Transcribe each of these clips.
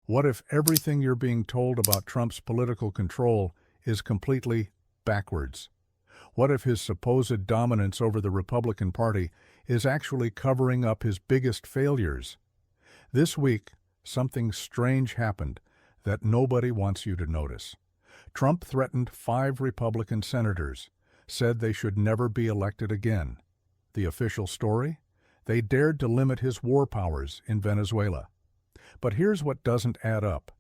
What if everything you're being told about Trump's political control is completely backwards? What if his supposed dominance over the Republican Party is actually covering up his biggest failures? This week, something strange happened that nobody wants you to notice. Trump threatened 5 Republican senators, said they should never be elected again. The official story? They dared to limit his war powers in Venezuela. But here's what doesn't add up.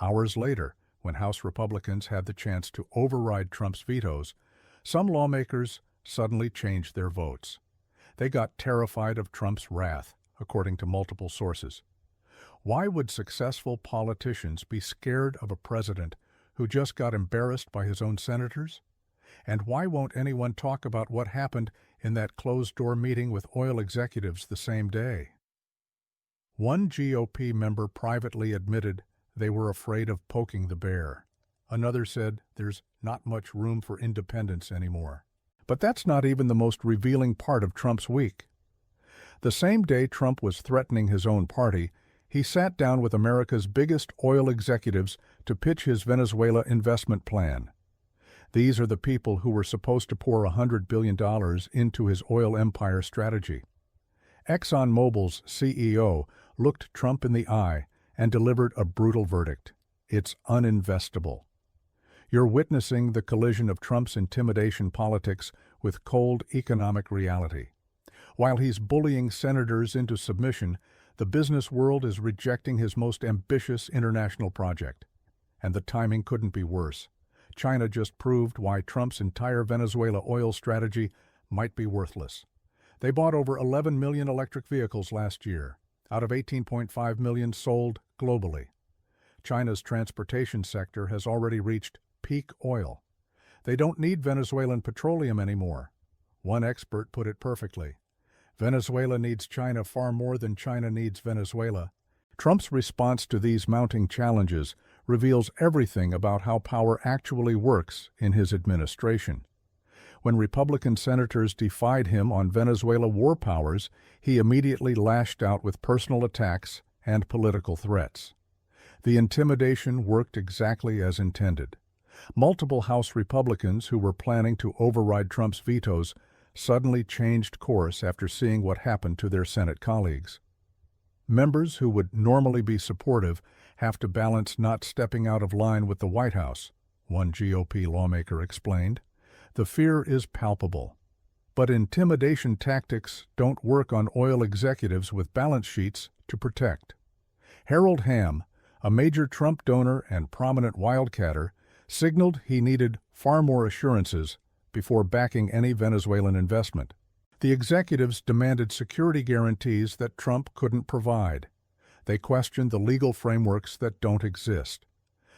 Hours later, when House Republicans had the chance to override Trump's vetoes, some lawmakers suddenly changed their votes. They got terrified of Trump's wrath, according to multiple sources. Why would successful politicians be scared of a president who just got embarrassed by his own senators? And why won't anyone talk about what happened in that closed-door meeting with oil executives the same day? One GOP member privately admitted they were afraid of poking the bear. Another said there's not much room for independence anymore. But that's not even the most revealing part of Trump's week. The same day Trump was threatening his own party, he sat down with America's biggest oil executives to pitch his Venezuela investment plan. These are the people who were supposed to pour $100 billion into his oil empire strategy. ExxonMobil's CEO looked Trump in the eye and delivered a brutal verdict. It's uninvestable. You're witnessing the collision of Trump's intimidation politics with cold economic reality. While he's bullying senators into submission, the business world is rejecting his most ambitious international project. And the timing couldn't be worse. China just proved why Trump's entire Venezuela oil strategy might be worthless. They bought over 11 million electric vehicles last year, out of 18.5 million sold globally. China's transportation sector has already reached peak oil. They don't need Venezuelan petroleum anymore. One expert put it perfectly. Venezuela needs China far more than China needs Venezuela. Trump's response to these mounting challenges reveals everything about how power actually works in his administration. When Republican senators defied him on Venezuela war powers, he immediately lashed out with personal attacks and political threats. The intimidation worked exactly as intended. Multiple House Republicans who were planning to override Trump's vetoes suddenly changed course after seeing what happened to their Senate colleagues. Members who would normally be supportive have to balance not stepping out of line with the White House, one GOP lawmaker explained. The fear is palpable. But intimidation tactics don't work on oil executives with balance sheets to protect. Harold Hamm, a major Trump donor and prominent wildcatter, signaled he needed far more assurances before backing any Venezuelan investment. The executives demanded security guarantees that Trump couldn't provide. They questioned the legal frameworks that don't exist.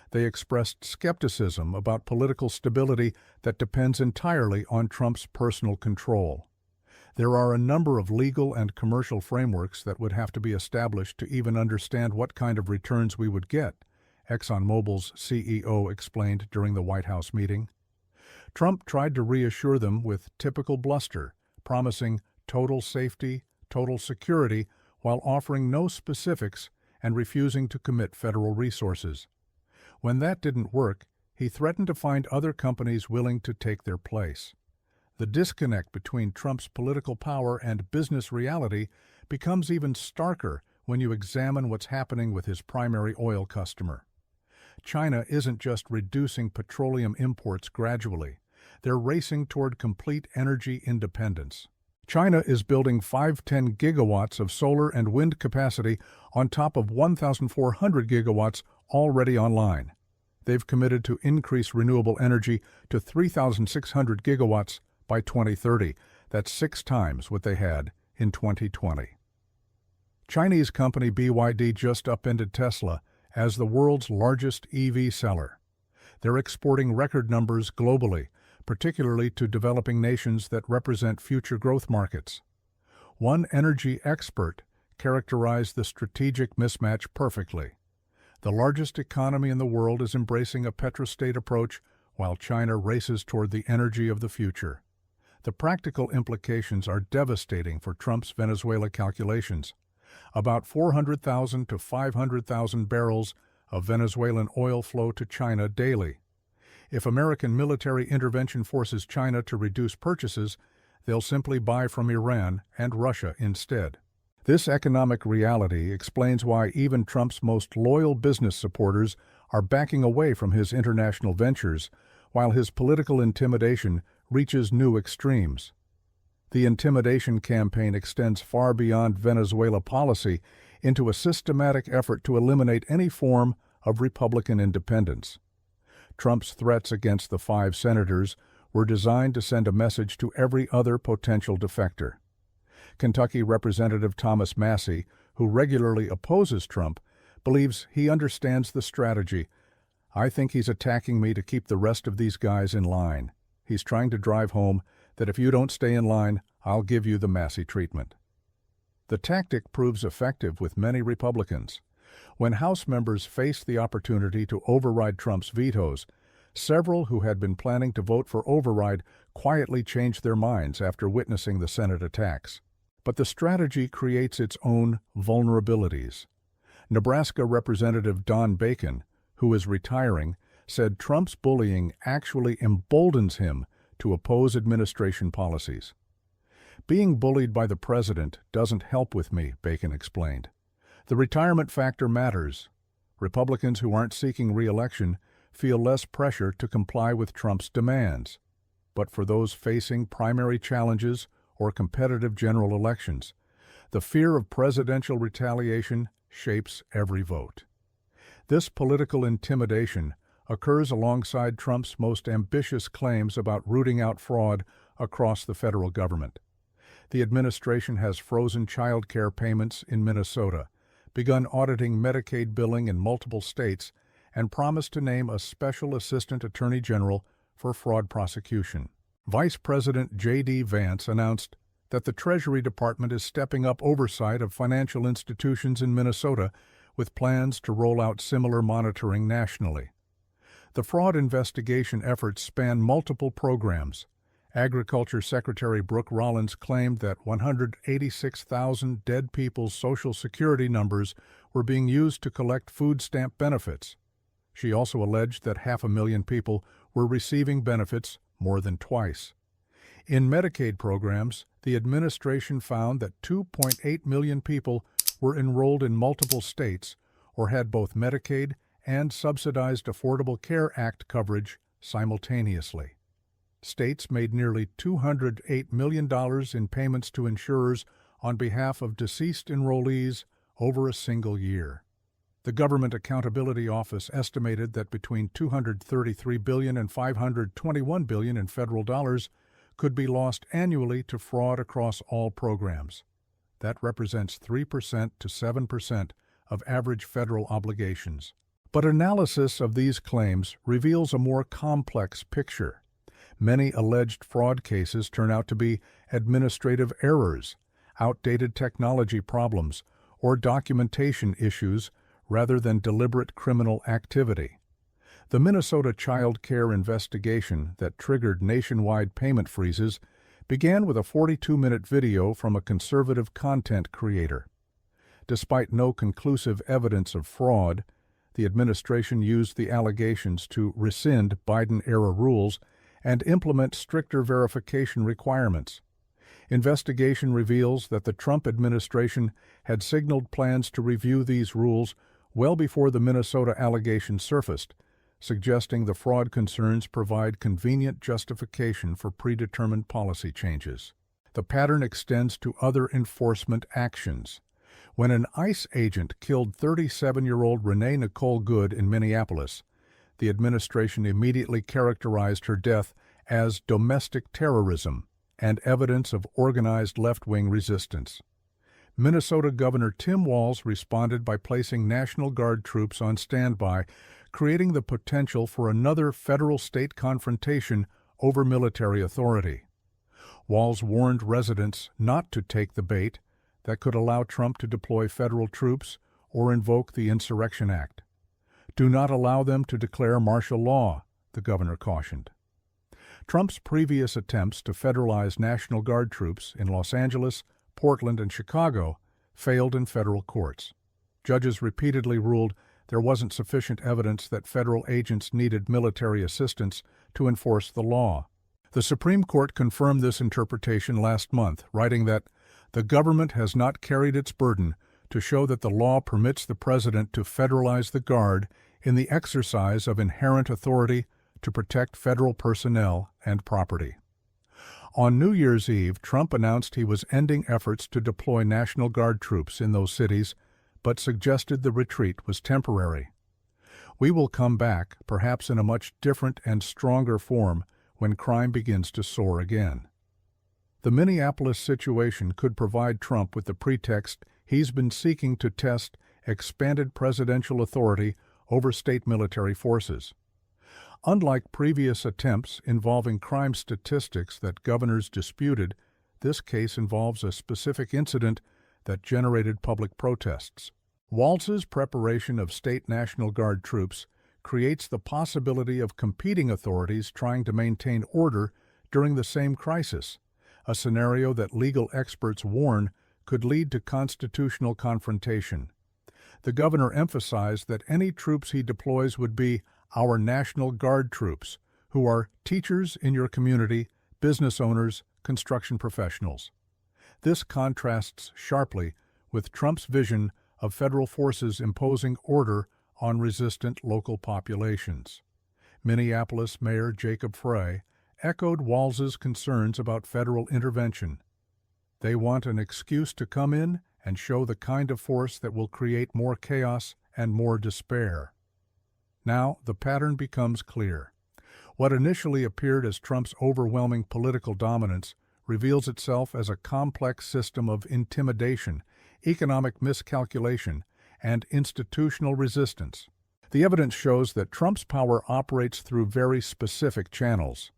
They expressed skepticism about political stability that depends entirely on Trump's personal control. There are a number of legal and commercial frameworks that would have to be established to even understand what kind of returns we would get, ExxonMobil's CEO explained during the White House meeting. Trump tried to reassure them with typical bluster, promising total safety, total security, while offering no specifics and refusing to commit federal resources. When that didn't work, he threatened to find other companies willing to take their place. The disconnect between Trump's political power and business reality becomes even starker when you examine what's happening with his primary oil customer. China isn't just reducing petroleum imports gradually. They're racing toward complete energy independence. China is building 510 gigawatts of solar and wind capacity on top of 1,400 gigawatts already online. They've committed to increase renewable energy to 3,600 gigawatts by 2030. That's 6 times what they had in 2020. Chinese company BYD just upended Tesla as the world's largest EV seller. They're exporting record numbers globally, particularly to developing nations that represent future growth markets. One energy expert characterized the strategic mismatch perfectly. The largest economy in the world is embracing a petrostate approach while China races toward the energy of the future. The practical implications are devastating for Trump's Venezuela calculations. About 400,000 to 500,000 barrels of Venezuelan oil flow to China daily. If American military intervention forces China to reduce purchases, they'll simply buy from Iran and Russia instead. This economic reality explains why even Trump's most loyal business supporters are backing away from his international ventures, while his political intimidation reaches new extremes. The intimidation campaign extends far beyond Venezuela policy into a systematic effort to eliminate any form of Republican independence. Trump's threats against the 5 senators were designed to send a message to every other potential defector. Kentucky Representative Thomas Massie, who regularly opposes Trump, believes he understands the strategy. "I think he's attacking me to keep the rest of these guys in line. He's trying to drive home that if you don't stay in line, I'll give you the Massie treatment." The tactic proves effective with many Republicans. When House members faced the opportunity to override Trump's vetoes, several who had been planning to vote for override quietly changed their minds after witnessing the Senate attacks. But the strategy creates its own vulnerabilities. Nebraska Representative Don Bacon, who is retiring, said Trump's bullying actually emboldens him to oppose administration policies. "Being bullied by the president doesn't help with me," Bacon explained. "The retirement factor matters. Republicans who aren't seeking re-election feel less pressure to comply with Trump's demands. But for those facing primary challenges or competitive general elections, the fear of presidential retaliation shapes every vote." This political intimidation occurs alongside Trump's most ambitious claims about rooting out fraud across the federal government. The administration has frozen child care payments in Minnesota, begun auditing Medicaid billing in multiple states, and promised to name a special assistant attorney general for fraud prosecution. Vice President J.D. Vance announced that the Treasury Department is stepping up oversight of financial institutions in Minnesota with plans to roll out similar monitoring nationally. The fraud investigation efforts span multiple programs. Agriculture Secretary Brooke Rollins claimed that 186,000 dead people's Social Security numbers were being used to collect food stamp benefits. She also alleged that 500,000 people were receiving benefits more than twice. In Medicaid programs, the administration found that 2.8 million people were enrolled in multiple states or had both Medicaid and subsidized Affordable Care Act coverage simultaneously. States made nearly $208 million in payments to insurers on behalf of deceased enrollees over a single year. The Government Accountability Office estimated that between $233 billion and $521 billion in federal dollars could be lost annually to fraud across all programs. That represents 3% to 7% of average federal obligations. But analysis of these claims reveals a more complex picture. Many alleged fraud cases turn out to be administrative errors, outdated technology problems, or documentation issues rather than deliberate criminal activity. The Minnesota child care investigation that triggered nationwide payment freezes began with a 42-minute video from a conservative content creator. Despite no conclusive evidence of fraud, the administration used the allegations to rescind Biden-era rules and implement stricter verification requirements. Investigation reveals that the Trump administration had signaled plans to review these rules well before the Minnesota allegations surfaced, suggesting the fraud concerns provide convenient justification for predetermined policy changes. The pattern extends to other enforcement actions. When an ICE agent killed 37-year-old Renee Nicole Good in Minneapolis, the administration immediately characterized her death as domestic terrorism and evidence of organized left-wing resistance. Minnesota Governor Tim Walz responded by placing National Guard troops on standby, creating the potential for another federal-state confrontation over military authority. Walz warned residents not to take the bait that could allow Trump to deploy federal troops or invoke the Insurrection Act. "Do not allow them to declare martial law," the governor cautioned. Trump's previous attempts to federalize National Guard troops in Los Angeles, Portland, and Chicago failed in federal courts. Judges repeatedly ruled there wasn't sufficient evidence that federal agents needed military assistance to enforce the law. The Supreme Court confirmed this interpretation last month, writing that the government has not carried its burden to show that the law permits the president to federalize the Guard in the exercise of inherent authority to protect federal personnel and property. On New Year's Eve, Trump announced he was ending efforts to deploy National Guard troops in those cities, but suggested the retreat was temporary. We will come back, perhaps in a much different and stronger form, when crime begins to soar again. The Minneapolis situation could provide Trump with the pretext he's been seeking to test expanded presidential authority over state military forces. Unlike previous attempts involving crime statistics that governors disputed, this case involves a specific incident that generated public protests. Walz's preparation of state National Guard troops creates the possibility of competing authorities trying to maintain order during the same crisis, a scenario that legal experts warn could lead to constitutional confrontation. The governor emphasized that any troops he deploys would be our National Guard troops, who are teachers in your community, business owners, construction professionals. This contrasts sharply with Trump's vision of federal forces imposing order on resistant local populations. Minneapolis Mayor Jacob Frey echoed Walz's concerns about federal intervention. They want an excuse to come in and show the kind of force that will create more chaos and more despair. Now, the pattern becomes clear. What initially appeared as Trump's overwhelming political dominance reveals itself as a complex system of intimidation, economic miscalculation, and institutional resistance. The evidence shows that Trump's power operates through very specific channels.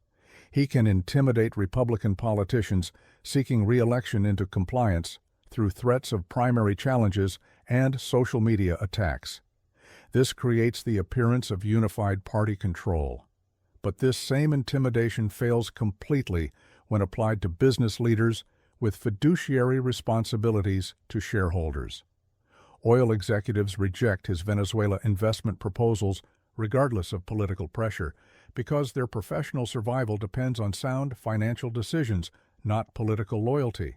He can intimidate Republican politicians seeking re-election into compliance through threats of primary challenges and social media attacks. This creates the appearance of unified party control. But this same intimidation fails completely when applied to business leaders with fiduciary responsibilities to shareholders. Oil executives reject his Venezuela investment proposals regardless of political pressure because their professional survival depends on sound financial decisions, not political loyalty.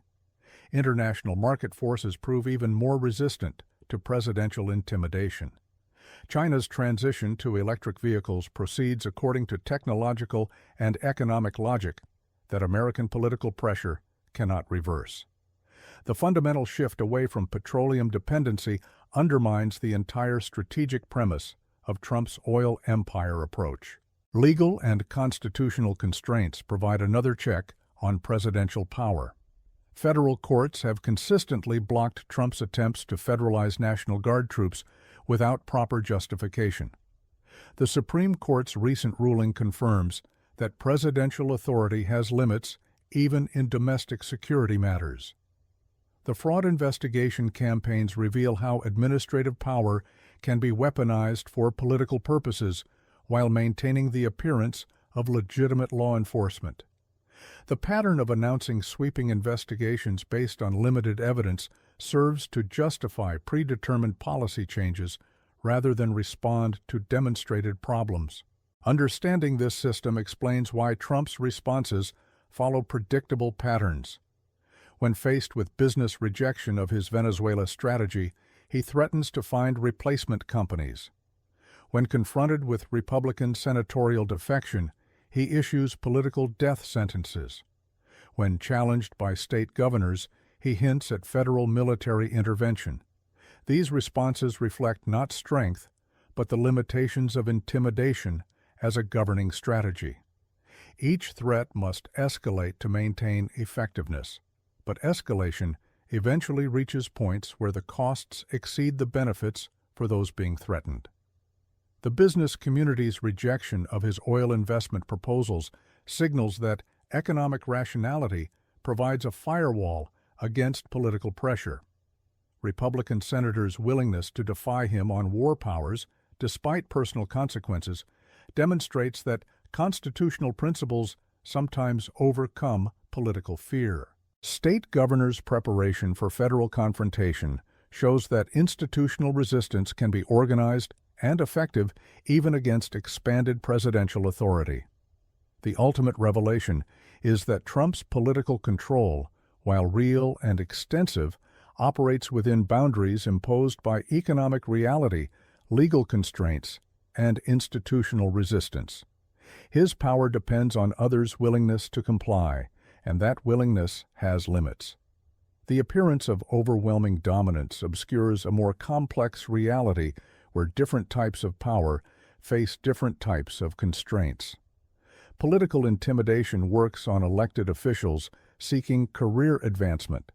International market forces prove even more resistant to presidential intimidation. China's transition to electric vehicles proceeds according to technological and economic logic that American political pressure cannot reverse. The fundamental shift away from petroleum dependency undermines the entire strategic premise of Trump's oil empire approach. Legal and constitutional constraints provide another check on presidential power. Federal courts have consistently blocked Trump's attempts to federalize National Guard troops without proper justification. The Supreme Court's recent ruling confirms that presidential authority has limits even in domestic security matters. The fraud investigation campaigns reveal how administrative power can be weaponized for political purposes while maintaining the appearance of legitimate law enforcement. The pattern of announcing sweeping investigations based on limited evidence serves to justify predetermined policy changes rather than respond to demonstrated problems. Understanding this system explains why Trump's responses follow predictable patterns. When faced with business rejection of his Venezuela strategy, he threatens to find replacement companies. When confronted with Republican senatorial defection, he issues political death sentences. When challenged by state governors, he hints at federal military intervention. These responses reflect not strength, but the limitations of intimidation as a governing strategy. Each threat must escalate to maintain effectiveness, but escalation eventually reaches points where the costs exceed the benefits for those being threatened. The business community's rejection of his oil investment proposals signals that economic rationality provides a firewall against political pressure. Republican senators' willingness to defy him on war powers, despite personal consequences, demonstrates that constitutional principles sometimes overcome political fear. State governors' preparation for federal confrontation shows that institutional resistance can be organized and effective even against expanded presidential authority. The ultimate revelation is that Trump's political control, while real and extensive, operates within boundaries imposed by economic reality, legal constraints, and institutional resistance. His power depends on others' willingness to comply, and that willingness has limits. The appearance of overwhelming dominance obscures a more complex reality where different types of power face different types of constraints. Political intimidation works on elected officials seeking career advancement.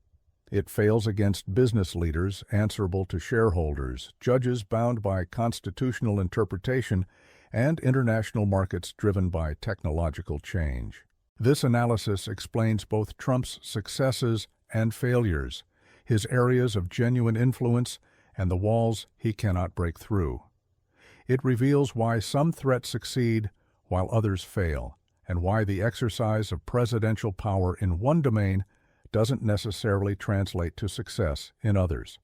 It fails against business leaders answerable to shareholders, judges bound by constitutional interpretation, and international markets driven by technological change. This analysis explains both Trump's successes and failures, his areas of genuine influence, and the walls he cannot break through. It reveals why some threats succeed while others fail, and why the exercise of presidential power in one domain doesn't necessarily translate to success in others.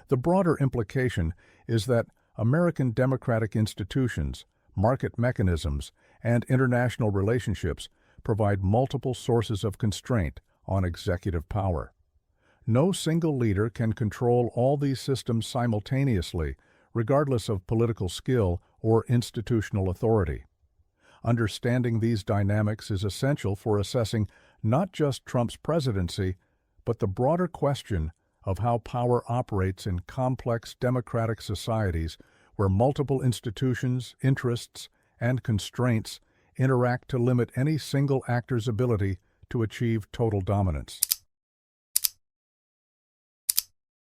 The broader implication is that American democratic institutions, market mechanisms, and international relationships provide multiple sources of constraint on executive power. No single leader can control all these systems simultaneously, regardless of political skill or institutional authority. Understanding these dynamics is essential for assessing not just Trump's presidency, but the broader question of how power operates in complex democratic societies where multiple institutions, interests, and constraints interact to limit any single actor's ability to achieve total dominance.